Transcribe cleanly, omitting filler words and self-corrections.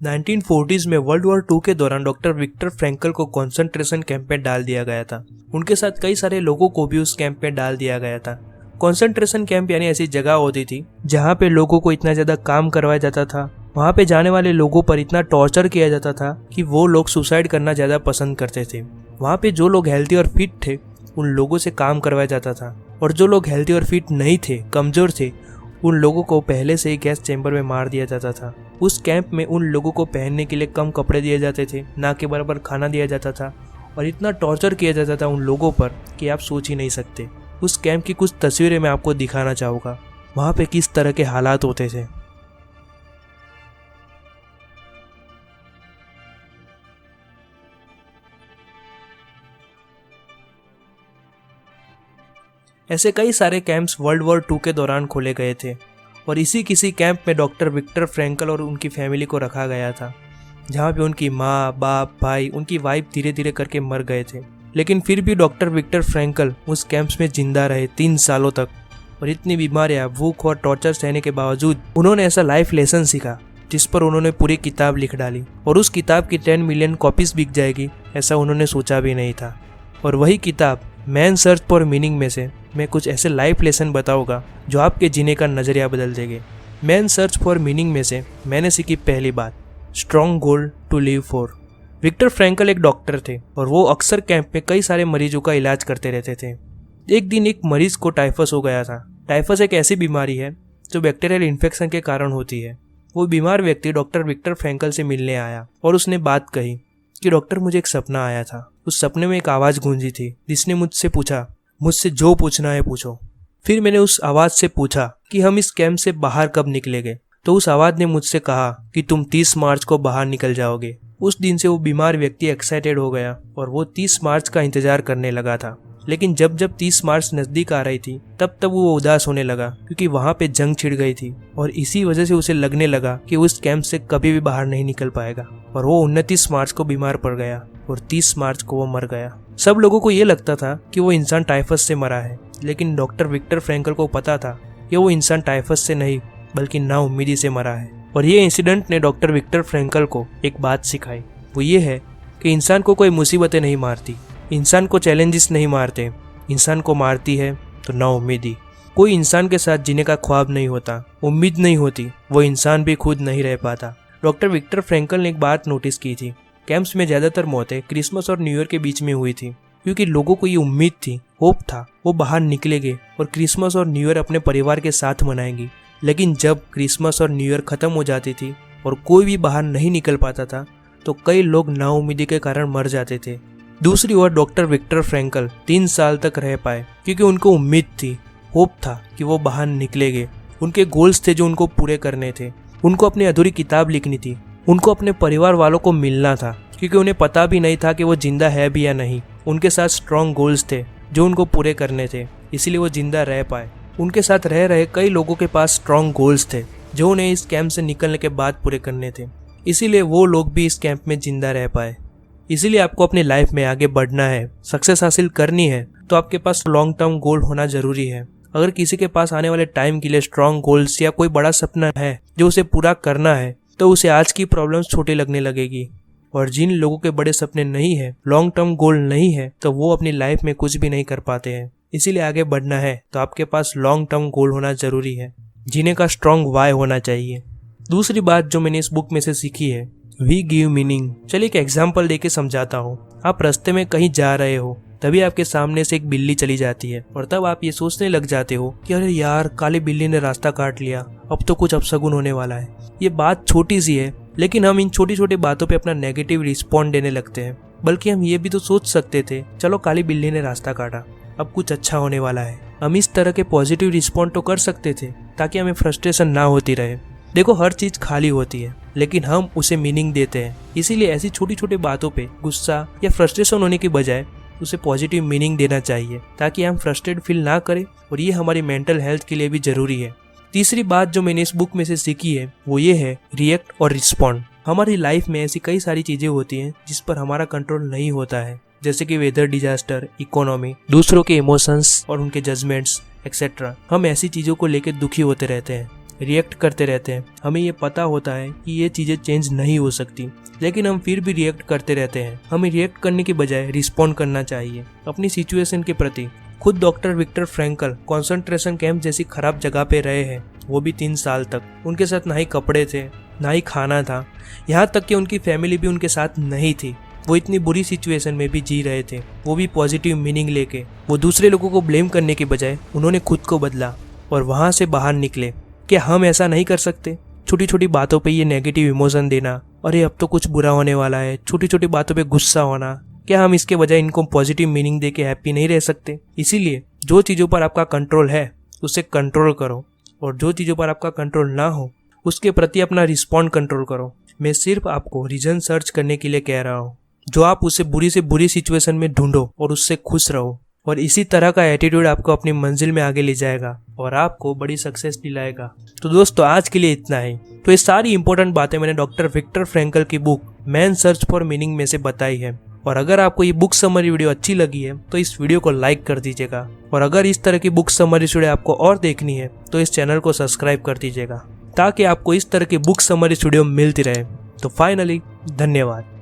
1940s में world war 2 के दौरान डॉक्टर विक्टर फ्रैंकल को कॉन्सेंट्रेशन कैंप में डाल दिया गया था। उनके साथ कई सारे लोगों को भी उस कैंप में डाल दिया गया था। कॉन्सेंट्रेशन कैंप यानी ऐसी जगह होती थी जहाँ पे लोगों को इतना ज़्यादा काम करवाया जाता था, वहाँ पे जाने वाले लोगों पर इतना टॉर्चर किया जाता था कि वो लोग सुसाइड करना ज़्यादा पसंद करते थे। वहाँ पे जो लोग हेल्थी और फिट थे उन लोगों से काम करवाया जाता था, और जो लोग हेल्थी और फिट नहीं थे, कमज़ोर थे, उन लोगों को पहले से ही गैस चैम्बर में मार दिया जाता था। उस कैंप में उन लोगों को पहनने के लिए कम कपड़े दिए जाते थे, ना के बराबर खाना दिया जाता था, और इतना टॉर्चर किया जाता था उन लोगों पर कि आप सोच ही नहीं सकते। उस कैंप की कुछ तस्वीरें मैं आपको दिखाना चाहूँगा, वहाँ पे किस तरह के हालात होते थे। ऐसे कई सारे कैंप्स वर्ल्ड वॉर 2 के दौरान खोले गए थे, और इसी किसी कैंप में डॉक्टर विक्टर फ्रैंकल और उनकी फैमिली को रखा गया था, जहाँ पे उनकी माँ, बाप, भाई, उनकी वाइफ धीरे धीरे करके मर गए थे। लेकिन फिर भी डॉक्टर विक्टर फ्रैंकल उस कैंप्स में जिंदा रहे 3 सालों तक, और इतनी बीमारियाँ, भूख और टॉर्चर सहने के बावजूद उन्होंने ऐसा लाइफ लेसन सीखा जिस पर उन्होंने पूरी किताब लिख डाली, और उस किताब की 10 मिलियन कॉपीज बिक जाएगी ऐसा उन्होंने सोचा भी नहीं था। और वही किताब मैन सर्च फॉर मीनिंग में से मैं कुछ ऐसे लाइफ लेसन बताऊंगा जो आपके जीने का नज़रिया बदल देंगे। मैन सर्च फॉर मीनिंग में से मैंने सीखी पहली बात, strong goal to live for. Viktor Frankl एक डॉक्टर थे और वो अक्सर कैंप में कई सारे मरीजों का इलाज करते रहते थे। एक दिन एक मरीज को टाइफस हो गया था। टाइफस एक ऐसी बीमारी है जो बैक्टीरियल इन्फेक्शन के कारण होती है। वो बीमार व्यक्ति डॉक्टर विक्टर फ्रैंकल से मिलने आया और उसने बात कही कि डॉक्टर, मुझे एक सपना आया था। उस सपने में एक आवाज़ गूंजी थी जिसने मुझसे पूछा, मुझसे जो पूछना है पूछो। फिर मैंने उस आवाज़ से पूछा कि हम इस कैंप से बाहर कब निकलेंगे, तो उस आवाज़ ने मुझसे कहा कि तुम 30 मार्च को बाहर निकल जाओगे। उस दिन से वो बीमार व्यक्ति एक्साइटेड हो गया और वो 30 मार्च का इंतजार करने लगा था। लेकिन जब जब 30 मार्च नज़दीक आ रही थी तब तब वो उदास होने लगा, क्योंकि वहाँ पे जंग छिड़ गई थी, और इसी वजह से उसे लगने लगा कि उस कैंप से कभी भी बाहर नहीं निकल पाएगा। और वो 29 मार्च को बीमार पड़ गया और 30 मार्च को वो मर गया। सब लोगों को ये लगता था कि वो इंसान टाइफस से मरा है, लेकिन डॉक्टर विक्टर फ्रैंकल को पता था कि वो इंसान टाइफस से नहीं बल्कि नाउम्मीदी से मरा है। और ये इंसिडेंट ने डॉक्टर विक्टर फ्रैंकल को एक बात सिखाई, वो ये है कि इंसान को कोई मुसीबतें नहीं मारती, इंसान को चैलेंजेस नहीं मारते, इंसान को मारती है तो नाउम्मीदी। कोई इंसान के साथ जीने का ख्वाब नहीं होता, उम्मीद नहीं होती, वो इंसान भी खुद नहीं रह पाता। डॉक्टर विक्टर फ्रैंकल ने एक बात नोटिस की थी, कैंप्स में ज़्यादातर मौतें क्रिसमस और न्यू ईयर के बीच में हुई थी, क्योंकि लोगों को ये उम्मीद थी, होप था, वो बाहर निकलेंगे और क्रिसमस और न्यू ईयर अपने परिवार के साथ मनाएंगे। लेकिन जब क्रिसमस और न्यू ईयर ख़त्म हो जाती थी और कोई भी बाहर नहीं निकल पाता था, तो कई लोग नाउम्मीदी के कारण मर जाते थे। दूसरी ओर डॉक्टर विक्टर फ्रैंकल 3 साल तक रह पाए, क्योंकि उनको उम्मीद थी, होप था कि वो बाहर निकलेंगे। उनके गोल्स थे जो उनको पूरे करने थे। उनको अपनी अधूरी किताब लिखनी थी, उनको अपने परिवार वालों को मिलना था, क्योंकि उन्हें पता भी नहीं था कि वो जिंदा है भी या नहीं। उनके साथ स्ट्रॉन्ग गोल्स थे जो उनको पूरे करने थे, इसीलिए वो जिंदा रह पाए। उनके साथ रह रहे कई लोगों के पास स्ट्रॉन्ग गोल्स थे जो उन्हें इस कैंप से निकलने के बाद पूरे करने थे, इसीलिए वो लोग भी इस कैंप में जिंदा रह पाए। इसीलिए आपको अपनी लाइफ में आगे बढ़ना है, सक्सेस हासिल करनी है, तो आपके पास लॉन्ग टर्म गोल होना जरूरी है। अगर किसी के पास आने वाले टाइम के लिए स्ट्रॉन्ग गोल्स या कोई बड़ा सपना है जो उसे पूरा करना है, तो उसे आज की प्रॉब्लम्स छोटी लगने लगेगी। और जिन लोगों के बड़े सपने नहीं है, लॉन्ग टर्म गोल नहीं है, तो वो अपनी लाइफ में कुछ भी नहीं कर पाते हैं। इसीलिए आगे बढ़ना है तो आपके पास लॉन्ग टर्म गोल होना जरूरी है, जीने का स्ट्रॉन्ग वाई होना चाहिए। दूसरी बात जो मैंने इस बुक में से सीखी है, वी गिव मीनिंग। चलिए एक एग्जाम्पल देके समझाता हूँ। आप रास्ते में कहीं जा रहे हो, तभी आपके सामने से एक बिल्ली चली जाती है, और तब आप ये सोचने लग जाते हो कि अरे यार, काली बिल्ली ने रास्ता काट लिया, अब तो कुछ अपशगुन होने वाला है। ये बात छोटी सी है, लेकिन हम इन छोटी छोटी बातों पे अपना नेगेटिव रिस्पॉन्ड देने लगते हैं। बल्कि हम ये भी तो सोच सकते थे, चलो काली बिल्ली ने रास्ता काटा, अब कुछ अच्छा होने वाला है। हम इस तरह के पॉजिटिव रिस्पॉन्ड तो कर सकते थे ताकि हमें फ्रस्ट्रेशन ना होती रहे। देखो, हर चीज़ खाली होती है, लेकिन हम उसे मीनिंग देते हैं। इसीलिए ऐसी छोटी छोटी बातों पे गुस्सा या फ्रस्ट्रेशन होने की बजाय उसे पॉजिटिव मीनिंग देना चाहिए, ताकि हम फ्रस्ट्रेट फील ना करें, और ये हमारी मेंटल हेल्थ के लिए भी जरूरी है। तीसरी बात जो मैंने इस बुक में से सीखी है वो ये है, रिएक्ट और रिस्पॉन्ड। हमारी लाइफ में ऐसी कई सारी चीज़ें होती हैं जिस पर हमारा कंट्रोल नहीं होता है, जैसे कि वेदर डिजास्टर, इकोनॉमी, दूसरों के इमोशंस और उनके जजमेंट्स एक्सेट्रा। हम ऐसी चीज़ों को लेकर दुखी होते रहते हैं, रिएक्ट करते रहते हैं। हमें ये पता होता है कि ये चीज़ें चेंज नहीं हो सकती, लेकिन हम फिर भी रिएक्ट करते रहते हैं। हमें रिएक्ट करने के बजाय रिस्पॉन्ड करना चाहिए अपनी सिचुएशन के प्रति। खुद doctor Viktor Frankl concentration camp जैसी खराब जगह पे रहे हैं, वो भी 3 साल तक। उनके साथ ना ही कपड़े थे, ना ही खाना था, यहाँ तक कि उनकी फैमिली भी उनके साथ नहीं थी। वो इतनी बुरी सिचुएशन में भी जी रहे थे, वो भी पॉजिटिव मीनिंग लेके। वो दूसरे लोगों को ब्लेम करने के बजाय उन्होंने खुद को बदला और वहाँ से बाहर निकले। क्या हम ऐसा नहीं कर सकते? छोटी छोटी बातों पे ये नेगेटिव इमोशन देना, अरे अब तो कुछ बुरा होने वाला है, छोटी छोटी बातों पे गुस्सा होना, क्या हम इसके बजाय इनको पॉजिटिव मीनिंग दे के हैप्पी नहीं रह सकते? इसीलिए जो चीज़ों पर आपका कंट्रोल है उसे कंट्रोल करो, और जो चीज़ों पर आपका कंट्रोल ना हो उसके प्रति अपना रिस्पॉन्ड कंट्रोल करो। मैं सिर्फ आपको रीजन सर्च करने के लिए कह रहा हूँ, जो आप उसे बुरी से बुरी सिचुएशन में ढूंढो और उससे खुश रहो, और इसी तरह का एटीट्यूड आपको अपनी मंजिल में आगे ले जाएगा और आपको बड़ी सक्सेस दिलाएगा। तो दोस्तों आज के लिए इतना ही। तो ये सारी इंपॉर्टेंट बातें मैंने डॉक्टर विक्टर फ्रैंकल की book man search for meaning में से बताई है। और अगर आपको ये बुक समरी वीडियो अच्छी लगी है तो इस वीडियो को लाइक कर दीजिएगा, और अगर इस तरह की बुक समरी वीडियो आपको और देखनी है तो इस चैनल को सब्सक्राइब कर दीजिएगा, ताकि आपको इस तरह की बुक समरी वीडियो मिलती रहे। तो फाइनली धन्यवाद।